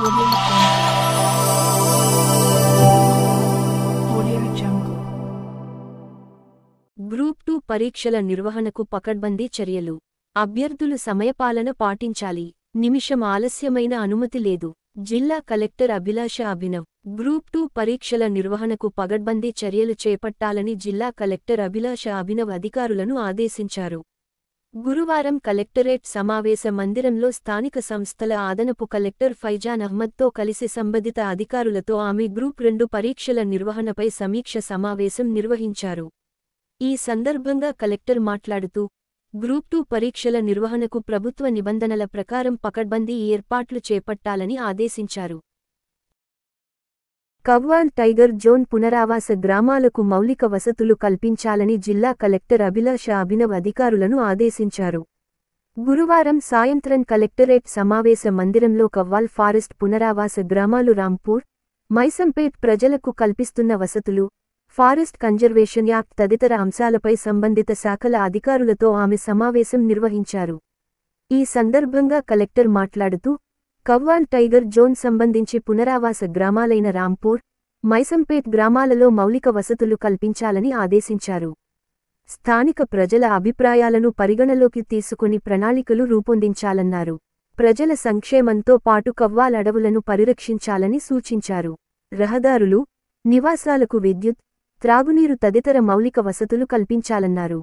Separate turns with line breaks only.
Audio Jungle.
Group 2 పరీక్షల నిర్వహణకు పకడ్బందీ చర్యలు. అభ్యర్థులు సమయపాలన పాటించాలి. నిమిషం ఆలస్యమైన అనుమతి లేదు. జిల్లా కలెక్టర్ అభిలాష అభినవ్. గ్రూప్ 2 పరీక్షల నిర్వహణకు పకడ్బందీ చర్యలు చేపట్టాలని జిల్లా కలెక్టర్ అభిలాష అభినవ్ అధికారులను ఆదేశించారు. గురువారం కలెక్టరేట్ సమావేశ మందిరంలో స్థానిక సంస్థల అదనపు కలెక్టర్ ఫైజాన్ అహ్మద్తో కలిసి సంబంధిత అధికారులతో ఆమె గ్రూప్ 2 పరీక్షల నిర్వహణపై సమీక్ష సమావేశం నిర్వహించారు. ఈ సందర్భంగా కలెక్టర్ మాట్లాడుతూ, గ్రూప్ 2 పరీక్షల నిర్వహణకు ప్రభుత్వ నిబంధనల ప్రకారం పకడ్బందీ ఏర్పాట్లు చేపట్టాలని ఆదేశించారు. కవ్వాల్ టైగర్ జోన్ పునరావాస గ్రామాలకు మౌలిక వసతులు కల్పించాలని జిల్లా కలెక్టర్ అభిలాష అభినవ్ అధికారులను ఆదేశించారు. గురువారం సాయంత్రం కలెక్టరేట్ సమావేశ మందిరంలో కవ్వాల్ ఫారెస్ట్ పునరావాస గ్రామాలు రాంపూర్, మైసంపేట్ ప్రజలకు కల్పిస్తున్న వసతులు, ఫారెస్ట్ కన్జర్వేషన్ యాక్ట్ తదితర అంశాలపై సంబంధిత శాఖల అధికారులతో ఆమె సమావేశం నిర్వహించారు. ఈ సందర్భంగా కలెక్టర్ మాట్లాడుతూ, కవ్వాల్ టైగర్ జోన్ సంబంధించి పునరావాస గ్రామాలైన రాంపూర్, మైసంపేట్ గ్రామాలలో మౌలిక వసతులు కల్పించాలని ఆదేశించారు. స్థానిక ప్రజల అభిప్రాయాలను పరిగణలోకి తీసుకుని ప్రణాళికలు రూపొందించాలన్నారు. ప్రజల సంక్షేమంతో పాటు కవ్వాల్ అడవులను పరిరక్షించాలని సూచించారు. రహదారులు, నివాసాలకు విద్యుత్, త్రాగునీరు తదితర మౌలిక వసతులు కల్పించాలన్నారు.